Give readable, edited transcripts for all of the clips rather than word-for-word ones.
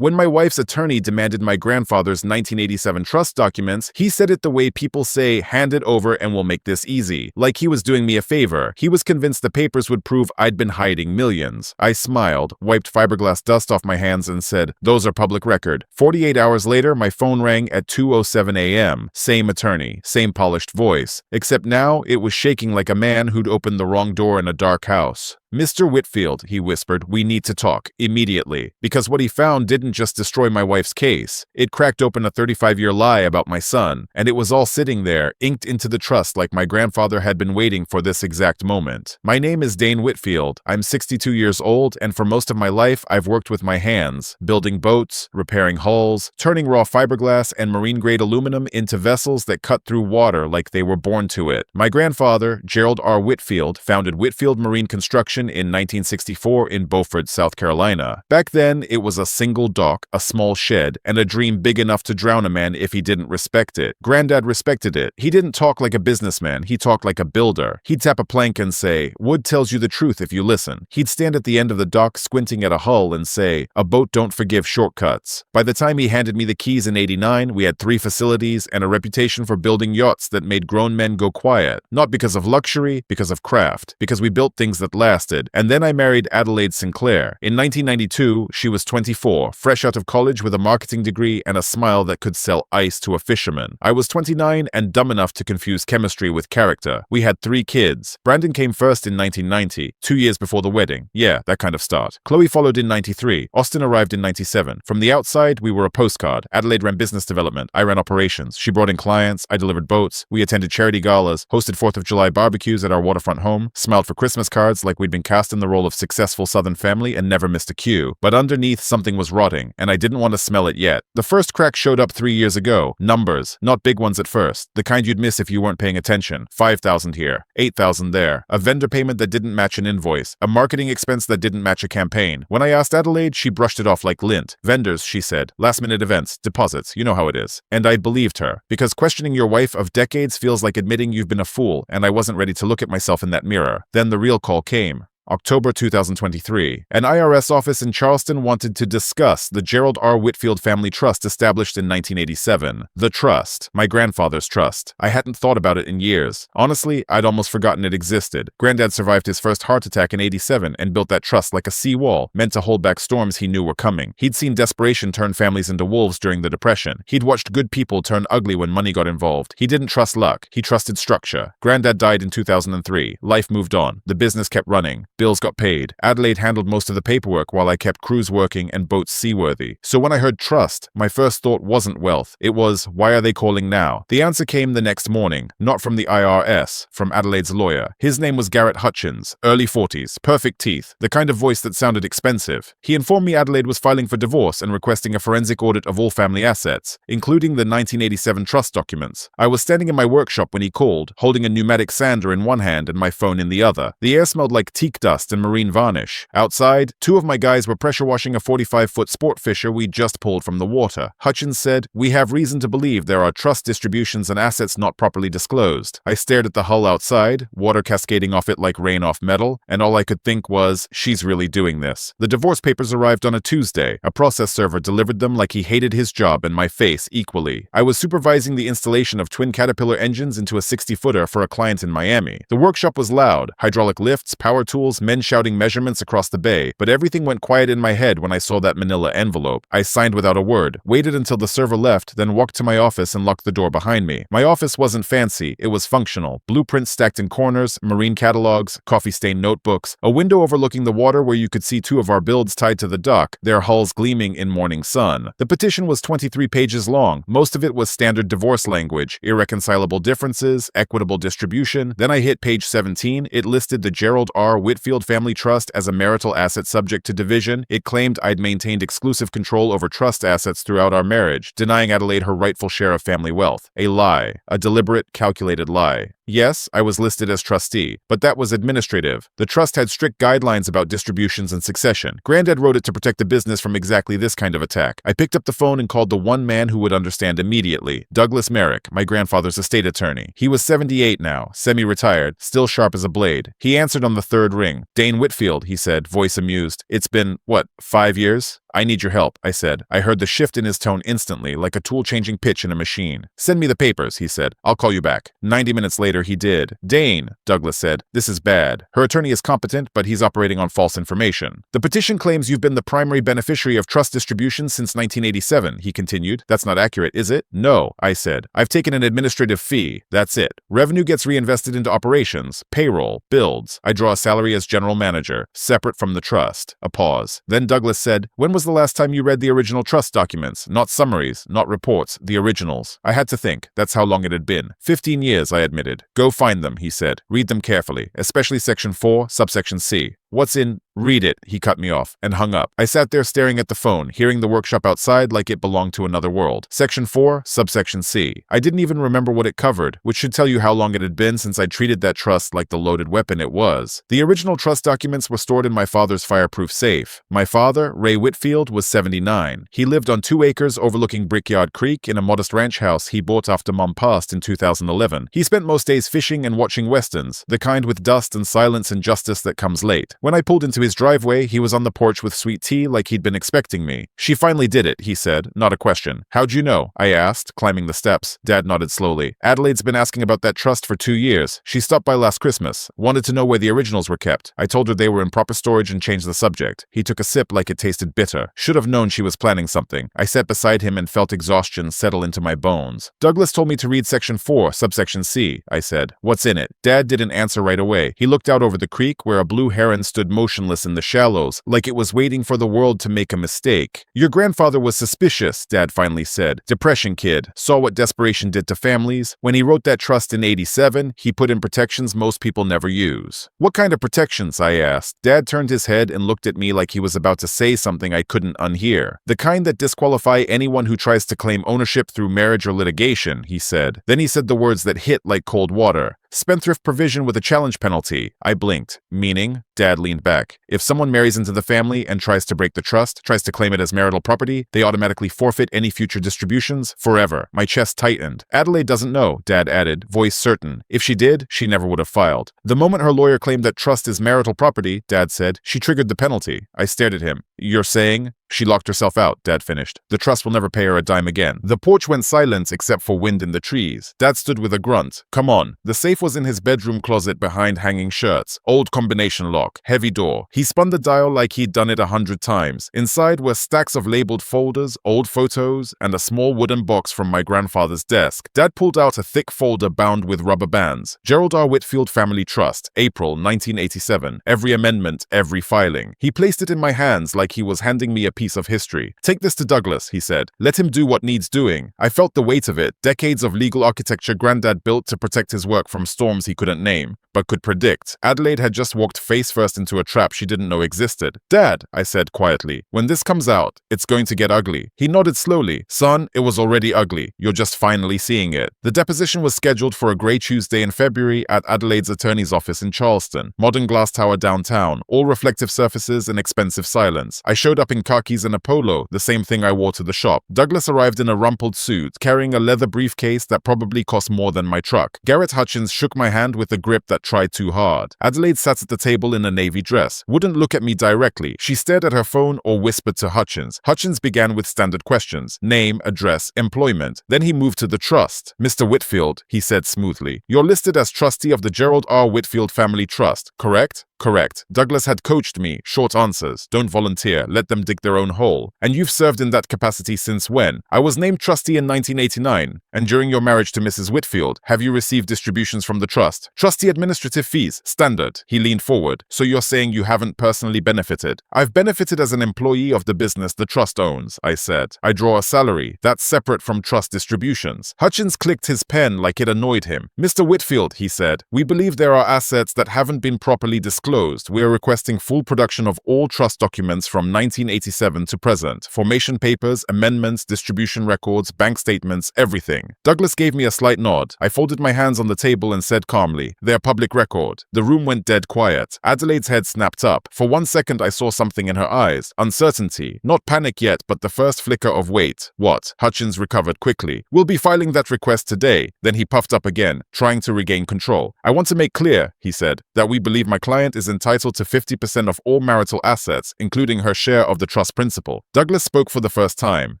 When my wife's attorney demanded my grandfather's 1987 trust documents, he said it the way people say, hand it over and we'll make this easy. Like he was doing me a favor. He was convinced the papers would prove I'd been hiding millions. I smiled, wiped fiberglass dust off my hands and said, those are public record. 48 hours later, my phone rang at 2:07 a.m. Same attorney, same polished voice. Except now, it was shaking like a man who'd opened the wrong door in a dark house. Mr. Whitfield, he whispered, we need to talk, immediately. Because what he found didn't just destroy my wife's case. It cracked open a 35-year lie about my son, and it was all sitting there, inked into the trust like my grandfather had been waiting for this exact moment. My name is Dane Whitfield. I'm 62 years old, and for most of my life, I've worked with my hands, building boats, repairing hulls, turning raw fiberglass and marine-grade aluminum into vessels that cut through water like they were born to it. My grandfather, Gerald R. Whitfield, founded Whitfield Marine Construction in 1964 in Beaufort, South Carolina. Back then, it was a single dock, a small shed, and a dream big enough to drown a man if he didn't respect it. Granddad respected it. He didn't talk like a businessman, he talked like a builder. He'd tap a plank and say, wood tells you the truth if you listen. He'd stand at the end of the dock squinting at a hull and say, a boat don't forgive shortcuts. By the time he handed me the keys in '89, we had 3 facilities and a reputation for building yachts that made grown men go quiet. Not because of luxury, because of craft. Because we built things that lasted. And then I married Adelaide Sinclair. In 1992, she was 24, fresh out of college with a marketing degree and a smile that could sell ice to a fisherman. I was 29 and dumb enough to confuse chemistry with character. We had 3 kids. Brandon came first in 1990, 2 years before the wedding. Yeah, that kind of start. Chloe followed in 93. Austin arrived in 97. From the outside, we were a postcard. Adelaide ran business development. I ran operations. She brought in clients. I delivered boats. We attended charity galas, hosted 4th of July barbecues at our waterfront home, smiled for Christmas cards like we'd been cast in the role of successful Southern family and never missed a cue. But underneath, something was rotting, and I didn't want to smell it yet. The first crack showed up 3 years ago. Numbers. Not big ones at first. The kind you'd miss if you weren't paying attention. 5,000 here. 8,000 there. A vendor payment that didn't match an invoice. A marketing expense that didn't match a campaign. When I asked Adelaide, she brushed it off like lint. Vendors, she said. Last-minute events. Deposits. You know how it is. And I believed her. Because questioning your wife of decades feels like admitting you've been a fool, and I wasn't ready to look at myself in that mirror. Then the real call came. October 2023. An IRS office in Charleston wanted to discuss the Gerald R. Whitfield Family Trust established in 1987. The trust. My grandfather's trust. I hadn't thought about it in years. Honestly, I'd almost forgotten it existed. Granddad survived his first heart attack in '87 and built that trust like a seawall, meant to hold back storms he knew were coming. He'd seen desperation turn families into wolves during the Depression. He'd watched good people turn ugly when money got involved. He didn't trust luck. He trusted structure. Granddad died in 2003. Life moved on. The business kept running. Bills got paid. Adelaide handled most of the paperwork while I kept crews working and boats seaworthy. So when I heard trust, my first thought wasn't wealth. It was, why are they calling now? The answer came the next morning, not from the IRS, from Adelaide's lawyer. His name was Garrett Hutchins, early 40s, perfect teeth, the kind of voice that sounded expensive. He informed me Adelaide was filing for divorce and requesting a forensic audit of all family assets, including the 1987 trust documents. I was standing in my workshop when he called, holding a pneumatic sander in one hand and my phone in the other. The air smelled like teak dust and marine varnish. Outside, 2 of my guys were pressure washing a 45-foot sport fisher we just pulled from the water. Hutchins said, we have reason to believe there are trust distributions and assets not properly disclosed. I stared at the hull outside, water cascading off it like rain off metal, and all I could think was, she's really doing this. The divorce papers arrived on a Tuesday. A process server delivered them like he hated his job and my face equally. I was supervising the installation of twin Caterpillar engines into a 60-footer for a client in Miami. The workshop was loud. Hydraulic lifts, power tools, men shouting measurements across the bay, but everything went quiet in my head when I saw that manila envelope. I signed without a word, waited until the server left, then walked to my office and locked the door behind me. My office wasn't fancy, it was functional. Blueprints stacked in corners, marine catalogs, coffee-stained notebooks, a window overlooking the water where you could see 2 of our builds tied to the dock, their hulls gleaming in morning sun. The petition was 23 pages long. Most of it was standard divorce language, irreconcilable differences, equitable distribution. Then I hit page 17. It listed the Gerald R. Whitfield Family Trust as a marital asset subject to division. It claimed I'd maintained exclusive control over trust assets throughout our marriage, denying Adelaide her rightful share of family wealth. A lie. A deliberate, calculated lie. Yes, I was listed as trustee, but that was administrative. The trust had strict guidelines about distributions and succession. Granddad wrote it to protect the business from exactly this kind of attack. I picked up the phone and called the one man who would understand immediately, Douglas Merrick, my grandfather's estate attorney. He was 78 now, semi-retired, still sharp as a blade. He answered on the 3rd ring. Dane Whitfield, he said, voice amused. It's been, what, 5 years? I need your help, I said. I heard the shift in his tone instantly, like a tool changing pitch in a machine. Send me the papers, he said. I'll call you back. 90 minutes later, he did. Dane, Douglas said, this is bad. Her attorney is competent, but he's operating on false information. The petition claims you've been the primary beneficiary of trust distributions since 1987, he continued. That's not accurate, is it? No, I said. I've taken an administrative fee. That's it. Revenue gets reinvested into operations, payroll, builds. I draw a salary as general manager, separate from the trust. A pause. Then Douglas said, when was the last time you read the original trust documents? Not summaries, not reports, the originals. I had to think. That's how long it had been. 15 years, I admitted. Go find them, he said. Read them carefully, especially Section 4, subsection C. What's in? Read it, he cut me off, and hung up. I sat there staring at the phone, hearing the workshop outside like it belonged to another world. Section 4, subsection C. I didn't even remember what it covered, which should tell you how long it had been since I treated that trust like the loaded weapon it was. The original trust documents were stored in my father's fireproof safe. My father, Ray Whitfield, was 79. He lived on 2 acres overlooking Brickyard Creek in a modest ranch house he bought after Mom passed in 2011. He spent most days fishing and watching westerns, the kind with dust and silence and justice that comes late. When I pulled into his driveway, he was on the porch with sweet tea like he'd been expecting me. She finally did it, he said, not a question. How'd you know? I asked, climbing the steps. Dad nodded slowly. Adelaide's been asking about that trust for 2 years. She stopped by last Christmas, wanted to know where the originals were kept. I told her they were in proper storage and changed the subject. He took a sip like it tasted bitter. Should have known she was planning something. I sat beside him and felt exhaustion settle into my bones. Douglas told me to read Section 4, subsection C, I said. What's in it? Dad didn't answer right away. He looked out over the creek where a blue heron stood motionless in the shallows, like it was waiting for the world to make a mistake. Your grandfather was suspicious, Dad finally said. Depression kid. Saw what desperation did to families. When he wrote that trust in 87, he put in protections most people never use. What kind of protections? I asked. Dad turned his head and looked at me like he was about to say something I couldn't unhear. The kind that disqualify anyone who tries to claim ownership through marriage or litigation, he said. Then he said the words that hit like cold water. Spendthrift provision with a challenge penalty. I blinked. Meaning? Dad leaned back. If someone marries into the family and tries to break the trust, tries to claim it as marital property, they automatically forfeit any future distributions forever. My chest tightened. Adelaide doesn't know, Dad added, voice certain. If she did, she never would have filed. The moment her lawyer claimed that trust is marital property, Dad said, she triggered the penalty. I stared at him. You're saying? She locked herself out, Dad finished. The trust will never pay her a dime again. The porch went silent except for wind in the trees. Dad stood with a grunt. Come on. The safe was in his bedroom closet behind hanging shirts. Old combination lock. Heavy door. He spun the dial like he'd done it 100 times. Inside were stacks of labeled folders, old photos, and a small wooden box from my grandfather's desk. Dad pulled out a thick folder bound with rubber bands. Gerald R. Whitfield Family Trust, April 1987. Every amendment, every filing. He placed it in my hands like he was handing me a piece of history. Take this to Douglas, he said. Let him do what needs doing. I felt the weight of it. Decades of legal architecture Granddad built to protect his work from storms he couldn't name, but could predict. Adelaide had just walked face first into a trap she didn't know existed. Dad, I said quietly, when this comes out, it's going to get ugly. He nodded slowly. Son, it was already ugly. You're just finally seeing it. The deposition was scheduled for a grey Tuesday in February at Adelaide's attorney's office in Charleston. Modern glass tower downtown, all reflective surfaces and expensive silence. I showed up in khakis and a polo, the same thing I wore to the shop. Douglas arrived in a rumpled suit, carrying a leather briefcase that probably cost more than my truck. Garrett Hutchins shook my hand with a grip that tried too hard. Adelaide sat at the table in a navy dress, wouldn't look at me directly. She stared at her phone or whispered to Hutchins. Hutchins began with standard questions. Name, address, employment. Then he moved to the trust. Mr. Whitfield, he said smoothly, you're listed as trustee of the Gerald R. Whitfield Family Trust, correct? Correct. Douglas had coached me. Short answers. Don't volunteer. Let them dig their own hole. And you've served in that capacity since when? I was named trustee in 1989. And during your marriage to Mrs. Whitfield, have you received distributions from the trust? Trustee administrative fees. Standard. He leaned forward. So you're saying you haven't personally benefited? I've benefited as an employee of the business the trust owns, I said. I draw a salary. That's separate from trust distributions. Hutchins clicked his pen like it annoyed him. Mr. Whitfield, he said, we believe there are assets that haven't been properly disclosed. We are requesting full production of all trust documents from 1987 to present. Formation papers, amendments, distribution records, bank statements, everything. Douglas gave me a slight nod. I folded my hands on the table and said calmly, they're public record. The room went dead quiet. Adelaide's head snapped up. For 1 second I saw something in her eyes. Uncertainty. Not panic yet, but the first flicker of wait. What? Hutchins recovered quickly. We'll be filing that request today. Then he puffed up again, trying to regain control. I want to make clear, he said, that we believe my client is entitled to 50% of all marital assets, including her share of the trust principal. Douglas spoke for the first time.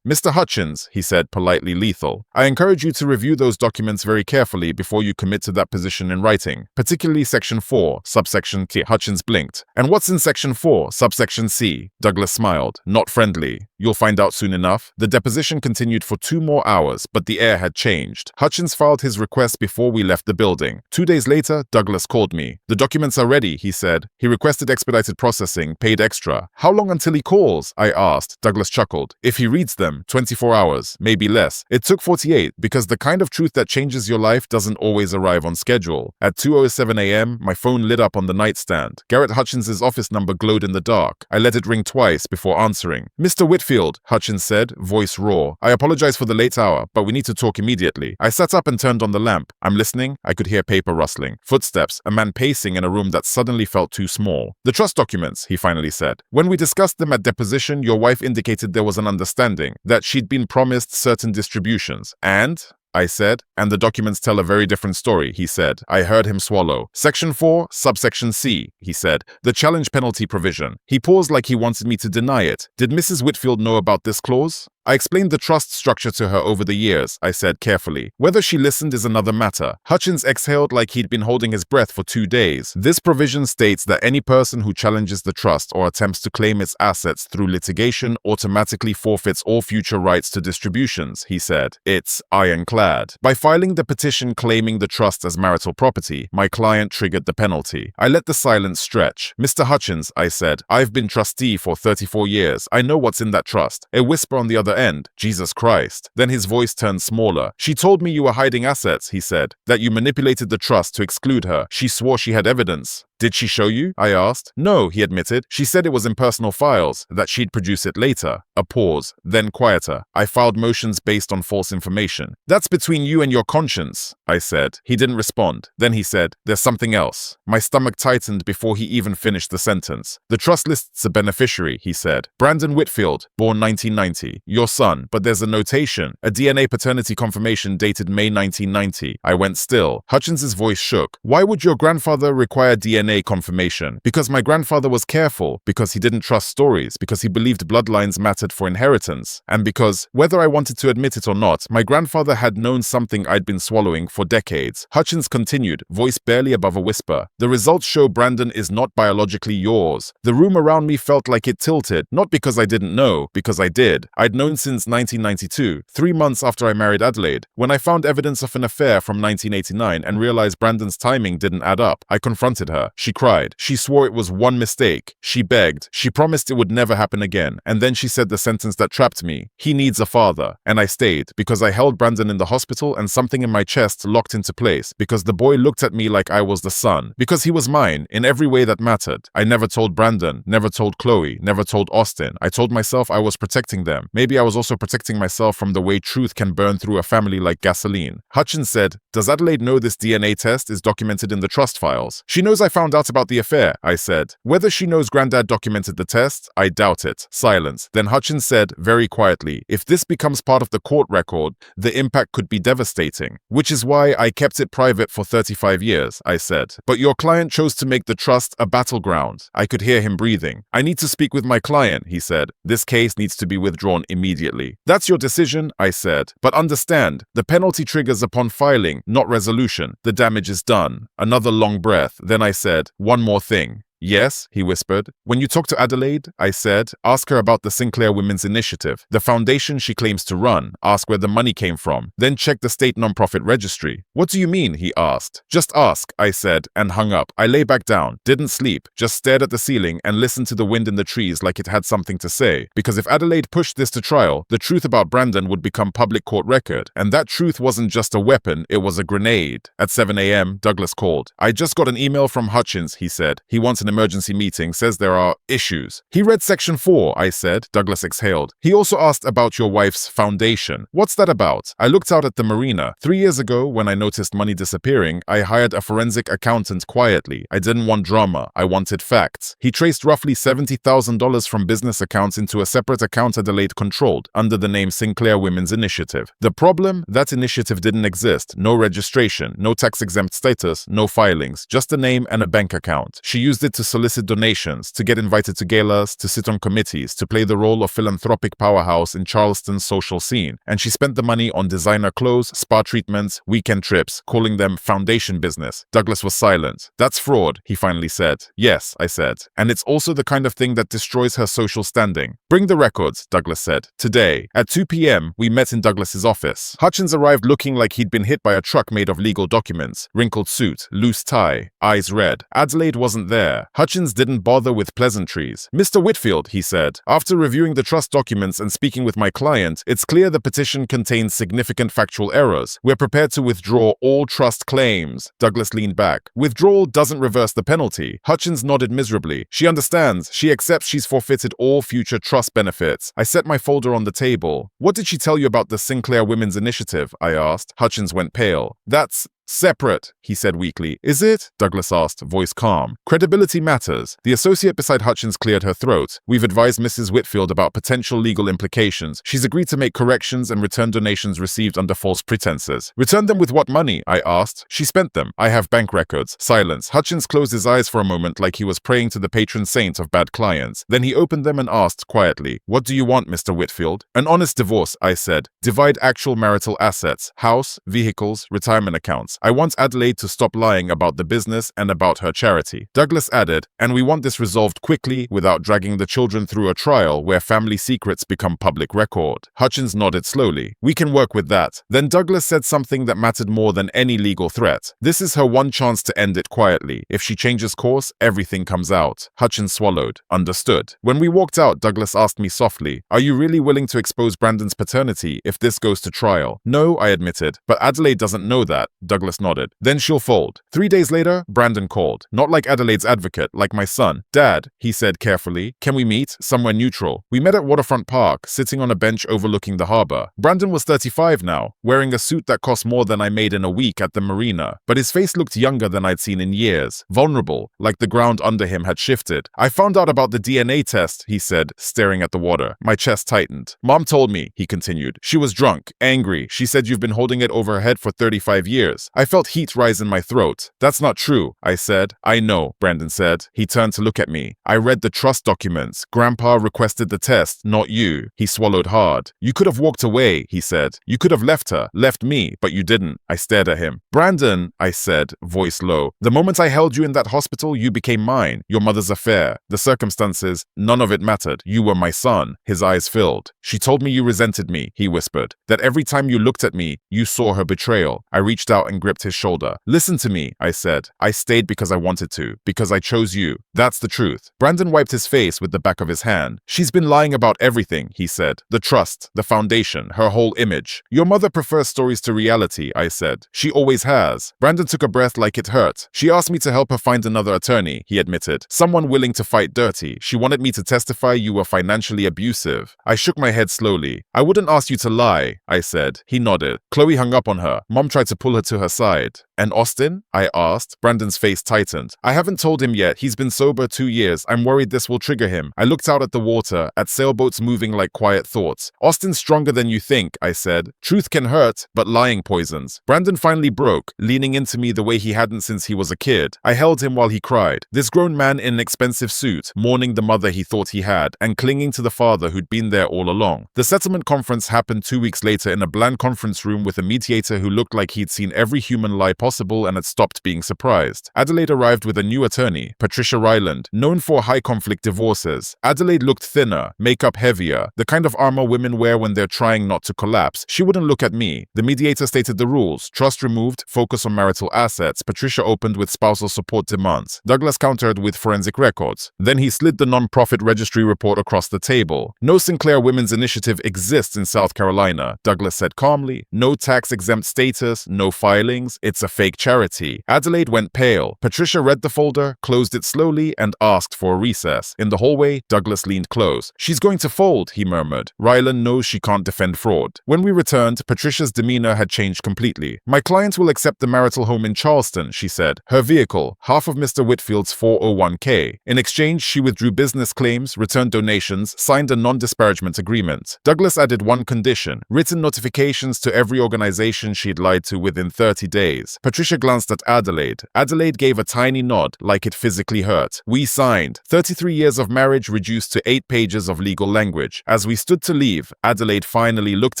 Mr. Hutchins, he said, politely lethal, I encourage you to review those documents very carefully before you commit to that position in writing, particularly Section 4, subsection T. Hutchins blinked. And what's in Section 4, subsection C? Douglas smiled. Not friendly. You'll find out soon enough. The deposition continued for 2 more hours, but the air had changed. Hutchins filed his request before we left the building. 2 days later, Douglas called me. The documents are ready, he said. He requested expedited processing, paid extra. How long until he calls? I asked. Douglas chuckled. If he reads them, 24 hours, maybe less. It took 48 because the kind of truth that changes your life doesn't always arrive on schedule. At 2:07 a.m., my phone lit up on the nightstand. Garrett Hutchins' office number glowed in the dark. I let it ring twice before answering. Mr. Whitfield, Hutchins said, voice raw. I apologize for the late hour, but we need to talk immediately. I sat up and turned on the lamp. I'm listening. I could hear paper rustling, footsteps, a man pacing in a room that suddenly felt too small. The trust documents, he finally said. When we discussed them at deposition, your wife indicated there was an understanding, that she'd been promised certain distributions. And? I said, and the documents tell a very different story, he said. I heard him swallow. Section 4, subsection C, he said, the challenge penalty provision. He paused like he wanted me to deny it. Did Mrs. Whitfield know about this clause? I explained the trust structure to her over the years, I said carefully. Whether she listened is another matter. Hutchins exhaled like he'd been holding his breath for 2 days. This provision states that any person who challenges the trust or attempts to claim its assets through litigation automatically forfeits all future rights to distributions, he said. It's ironclad. By filing the petition claiming the trust as marital property, my client triggered the penalty. I let the silence stretch. Mr. Hutchins, I said, I've been trustee for 34 years. I know what's in that trust. A whisper on the other end. Jesus Christ. Then his voice turned smaller. She told me you were hiding assets, he said, that you manipulated the trust to exclude her. She swore she had evidence. Did she show you? I asked. No, he admitted. She said it was in personal files, that she'd produce it later. A pause, then quieter. I filed motions based on false information. That's between you and your conscience, I said. He didn't respond. Then he said, there's something else. My stomach tightened before he even finished the sentence. The trust lists a beneficiary, he said. Brandon Whitfield, born 1990. Your son, but there's a notation. A DNA paternity confirmation dated May 1990. I went still. Hutchins' voice shook. Why would your grandfather require DNA confirmation? Because my grandfather was careful, because he didn't trust stories, because he believed bloodlines mattered for inheritance, and because, whether I wanted to admit it or not, my grandfather had known something I'd been swallowing for decades. Hutchins continued, voice barely above a whisper. The results show Brandon is not biologically yours. The room around me felt like it tilted, not because I didn't know, because I did. I'd known since 1992, 3 months after I married Adelaide, when I found evidence of an affair from 1989 and realized Brandon's timing didn't add up. I confronted her. She cried. She swore it was one mistake. She begged. She promised it would never happen again. And then she said the sentence that trapped me. He needs a father. And I stayed, because I held Brandon in the hospital and something in my chest locked into place, because the boy looked at me like I was the son, because he was mine in every way that mattered. I never told Brandon, never told Chloe, never told Austin. I told myself I was protecting them. Maybe I was also protecting myself from the way truth can burn through a family like gasoline. Hutchins said, does Adelaide know this DNA test is documented in the trust files? She knows I found out about the affair, I said. Whether she knows Granddad documented the test, I doubt it. Silence. Then Hutchins said, very quietly, if this becomes part of the court record, the impact could be devastating. Which is why I kept it private for 35 years, I said. But your client chose to make the trust a battleground. I could hear him breathing. I need to speak with my client, he said. This case needs to be withdrawn immediately. That's your decision, I said. But understand, the penalty triggers upon filing, not resolution. The damage is done. Another long breath. Then I said, one more thing. Yes, he whispered. When you talk to Adelaide, I said, ask her about the Sinclair Women's Initiative, the foundation she claims to run. Ask where the money came from. Then check the state nonprofit registry. What do you mean? He asked. Just ask, I said, and hung up. I lay back down, didn't sleep, just stared at the ceiling and listened to the wind in the trees like it had something to say. Because if Adelaide pushed this to trial, the truth about Brandon would become public court record. And that truth wasn't just a weapon, it was a grenade. At 7 a.m., Douglas called. I just got an email from Hutchins, he said. He wants an emergency meeting, says there are issues. He read Section 4, I said. Douglas exhaled. He also asked about your wife's foundation. What's that about? I looked out at the marina. 3 years ago, when I noticed money disappearing, I hired a forensic accountant quietly. I didn't want drama. I wanted facts. He traced roughly $70,000 from business accounts into a separate account Adelaide controlled, under the name Sinclair Women's Initiative. The problem? That initiative didn't exist. No registration, no tax-exempt status, no filings, just a name and a bank account. She used it to solicit donations, to get invited to galas, to sit on committees, to play the role of philanthropic powerhouse in Charleston's social scene. And she spent the money on designer clothes, spa treatments, weekend trips, calling them foundation business. Douglas was silent. That's fraud, he finally said. Yes, I said. And it's also the kind of thing that destroys her social standing. Bring the records, Douglas said. Today, at 2 p.m., we met in Douglas's office. Hutchins arrived looking like he'd been hit by a truck made of legal documents. Wrinkled suit, loose tie, eyes red. Adelaide wasn't there. Hutchins didn't bother with pleasantries. Mr. Whitfield, he said, after reviewing the trust documents and speaking with my client, it's clear the petition contains significant factual errors. We're prepared to withdraw all trust claims. Douglas leaned back. Withdrawal doesn't reverse the penalty. Hutchins nodded miserably. She understands. She accepts she's forfeited all future trust benefits. I set my folder on the table. What did she tell you about the Sinclair Women's Initiative? I asked. Hutchins went pale. That's separate, he said weakly. Is it? Douglas asked, voice calm. Credibility matters. The associate beside Hutchins cleared her throat. We've advised Mrs. Whitfield about potential legal implications. She's agreed to make corrections and return donations received under false pretenses. Return them with what money? I asked. She spent them. I have bank records. Silence. Hutchins closed his eyes for a moment like he was praying to the patron saint of bad clients. Then he opened them and asked quietly, What do you want, Mr. Whitfield? An honest divorce, I said. Divide actual marital assets. House, vehicles, retirement accounts. I want Adelaide to stop lying about the business and about her charity. Douglas added, and we want this resolved quickly without dragging the children through a trial where family secrets become public record. Hutchins nodded slowly. We can work with that. Then Douglas said something that mattered more than any legal threat. This is her one chance to end it quietly. If she changes course, everything comes out. Hutchins swallowed. Understood. When we walked out, Douglas asked me softly, Are you really willing to expose Brandon's paternity if this goes to trial? No, I admitted, but Adelaide doesn't know that. Douglas nodded. Then she'll fold. 3 days later, Brandon called. Not like Adelaide's advocate, like my son. Dad, he said carefully, can we meet somewhere neutral? We met at Waterfront Park, sitting on a bench overlooking the harbor. Brandon was 35 now, wearing a suit that cost more than I made in a week at the marina. But his face looked younger than I'd seen in years. Vulnerable, like the ground under him had shifted. I found out about the DNA test, he said, staring at the water. My chest tightened. Mom told me, he continued. She was drunk, angry. She said you've been holding it over her head for 35 years. I felt heat rise in my throat. That's not true, I said. I know, Brandon said. He turned to look at me. I read the trust documents. Grandpa requested the test, not you. He swallowed hard. You could have walked away, he said. You could have left her, left me, but you didn't. I stared at him. Brandon, I said, voice low. The moment I held you in that hospital, you became mine. Your mother's affair. The circumstances, none of it mattered. You were my son. His eyes filled. She told me you resented me, he whispered. That every time you looked at me, you saw her betrayal. I reached out and gripped his shoulder. Listen to me, I said. I stayed because I wanted to, because I chose you. That's the truth. Brandon wiped his face with the back of his hand. She's been lying about everything, he said. The trust, the foundation, her whole image. Your mother prefers stories to reality, I said. She always has. Brandon took a breath like it hurt. She asked me to help her find another attorney, he admitted. Someone willing to fight dirty. She wanted me to testify you were financially abusive. I shook my head slowly. I wouldn't ask you to lie, I said. He nodded. Chloe hung up on her. Mom tried to pull her to her side. And Austin? I asked. Brandon's face tightened. I haven't told him yet. He's been sober 2 years. I'm worried this will trigger him. I looked out at the water, at sailboats moving like quiet thoughts. Austin's stronger than you think, I said. Truth can hurt, but lying poisons. Brandon finally broke, leaning into me the way he hadn't since he was a kid. I held him while he cried. This grown man in an expensive suit, mourning the mother he thought he had, and clinging to the father who'd been there all along. The settlement conference happened 2 weeks later in a bland conference room with a mediator who looked like he'd seen every human lie possible and had stopped being surprised. Adelaide arrived with a new attorney, Patricia Ryland, known for high-conflict divorces. Adelaide looked thinner, makeup heavier, the kind of armor women wear when they're trying not to collapse. She wouldn't look at me. The mediator stated the rules. Trust removed, focus on marital assets. Patricia opened with spousal support demands. Douglas countered with forensic records. Then he slid the non-profit registry report across the table. No Sinclair Women's Initiative exists in South Carolina, Douglas said calmly. No tax-exempt status, no filings. It's a fake charity. Adelaide went pale. Patricia read the folder, closed it slowly, and asked for a recess. In the hallway, Douglas leaned close. She's going to fold, he murmured. Ryland knows she can't defend fraud. When we returned, Patricia's demeanor had changed completely. My client will accept the marital home in Charleston, she said. Her vehicle, half of Mr. Whitfield's 401k. In exchange, she withdrew business claims, returned donations, signed a non-disparagement agreement. Douglas added one condition, written notifications to every organization she'd lied to within 30 days. Patricia glanced at Adelaide. Adelaide gave a tiny nod, like it physically hurt. We signed. 33 years of marriage reduced to 8 pages of legal language. As we stood to leave, Adelaide finally looked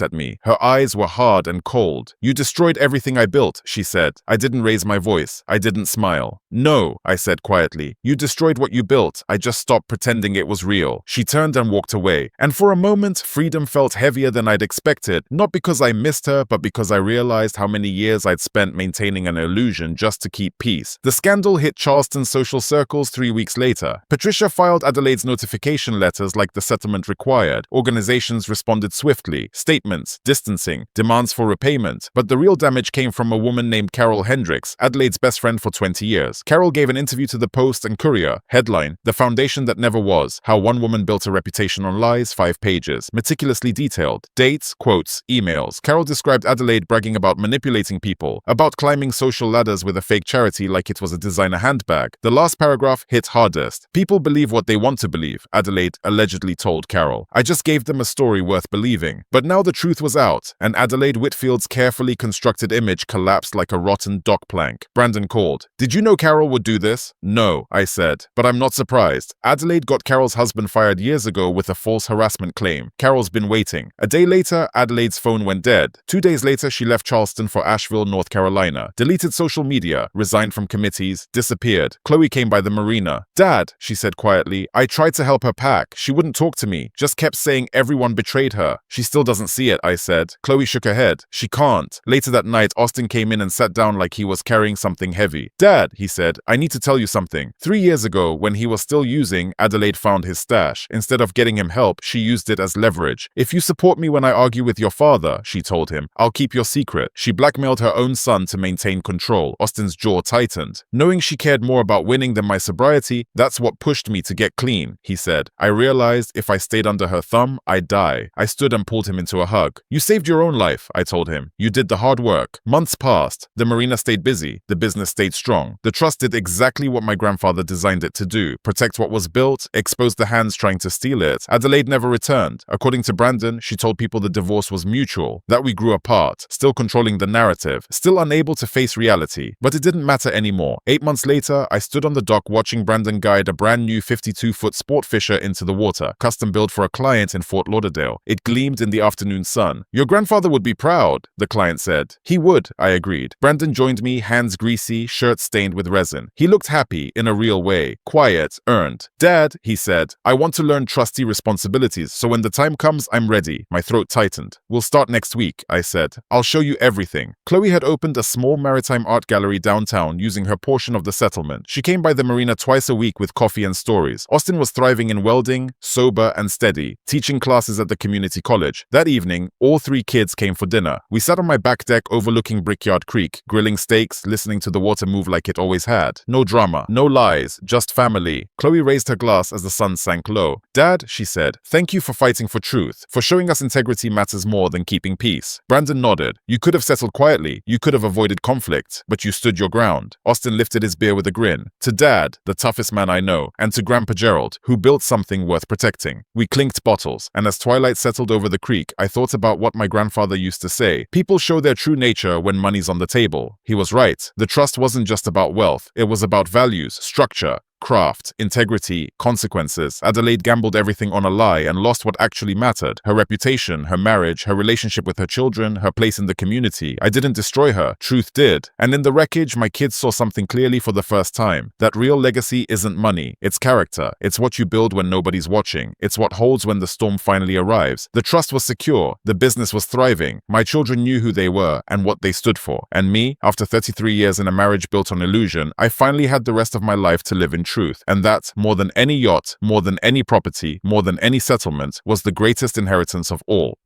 at me. Her eyes were hard and cold. "You destroyed everything I built," she said. I didn't raise my voice. I didn't smile. "No," I said quietly. "You destroyed what you built. I just stopped pretending it was real." She turned and walked away. And for a moment, freedom felt heavier than I'd expected, not because I missed her, but because I realized how many years I'd spent maintaining an illusion just to keep peace. The scandal hit Charleston's social circles 3 weeks later. Patricia filed Adelaide's notification letters like the settlement required. Organizations responded swiftly. Statements, distancing, demands for repayment. But the real damage came from a woman named Carol Hendricks, Adelaide's best friend for 20 years. Carol gave an interview to the Post and Courier. Headline: "The Foundation That Never Was. How One Woman Built a Reputation on Lies," 5 pages. Meticulously detailed. Dates, quotes, emails. Carol described Adelaide bragging about manipulating people, about climbing social ladders with a fake charity like it was a designer handbag. The last paragraph hit hardest. "People believe what they want to believe," Adelaide allegedly told Carol. "I just gave them a story worth believing." But now the truth was out, and Adelaide Whitfield's carefully constructed image collapsed like a rotten dock plank. Brandon called. "Did you know Carol would do this?" "No," I said, "but I'm not surprised." Adelaide got Carol's husband fired years ago with a false harassment claim. Carol's been waiting. A day later, Adelaide's phone went dead. 2 days later, she left Charleston for Asheville, North Carolina, deleted social media, resigned from committees, disappeared. Chloe came by the marina. "Dad," she said quietly, "I tried to help her pack. She wouldn't talk to me, just kept saying everyone betrayed her." "She still doesn't see it," I said. Chloe shook her head. "She can't." Later that night, Austin came in and sat down like he was carrying something heavy. "Dad," he said, "I need to tell you something. 3 years ago, when he was still using, Adelaide found his stash. Instead of getting him help, she used it as leverage. 'If you support me when I argue with your father,' she told him, 'I'll keep your secret.' She blackmailed her own son to maintain control." Austin's jaw tightened. "Knowing she cared more about winning than my sobriety, that's what pushed me to get clean," he said. "I realized if I stayed under her thumb, I'd die." I stood and pulled him into a hug. "You saved your own life," I told him. "You did the hard work." Months passed. The marina stayed busy. The business stayed strong. The trust did exactly what my grandfather designed it to do: protect what was built, expose the hands trying to steal it. Adelaide never returned. According to Brandon, she told people the divorce was mutual, that we grew apart, still controlling the narrative, still unable to face reality. But it didn't matter anymore. 8 months later, I stood on the dock watching Brandon guide a brand new 52-foot sport fisher into the water, custom built for a client in Fort Lauderdale. It gleamed in the afternoon sun. "Your grandfather would be proud," the client said. "He would," I agreed. Brandon joined me, hands greasy, shirt stained with resin. He looked happy, in a real way. Quiet, earned. "Dad," he said, "I want to learn trustee responsibilities, so when the time comes, I'm ready." My throat tightened. "We'll start next week," I said. "I'll show you everything." Chloe had opened a small maritime art gallery downtown using her portion of the settlement. She came by the marina twice a week with coffee and stories. Austin was thriving in welding, sober and steady, teaching classes at the community college. That evening, all 3 kids came for dinner. We sat on my back deck overlooking Brickyard Creek, grilling steaks, listening to the water move like it always had. No drama, no lies, just family. Chloe raised her glass as the sun sank low. "Dad," she said, "thank you for fighting for truth, for showing us integrity matters more than keeping peace." Brandon nodded. "You could have settled quietly. You could have avoided conflict, but you stood your ground." Austin lifted his beer with a grin. "To Dad, the toughest man I know, and to Grandpa Gerald, who built something worth protecting." We clinked bottles, and as twilight settled over the creek, I thought about what my grandfather used to say. People show their true nature when money's on the table. He was right. The trust wasn't just about wealth. It was about values, structure, craft, integrity, consequences. Adelaide gambled everything on a lie and lost what actually mattered: her reputation, her marriage, her relationship with her children, her place in the community. I didn't destroy her. Truth did. And in the wreckage, my kids saw something clearly for the first time. That real legacy isn't money. It's character. It's what you build when nobody's watching. It's what holds when the storm finally arrives. The trust was secure. The business was thriving. My children knew who they were and what they stood for. And me, after 33 years in a marriage built on illusion, I finally had the rest of my life to live in truth. And that, more than any yacht, more than any property, more than any settlement, was the greatest inheritance of all.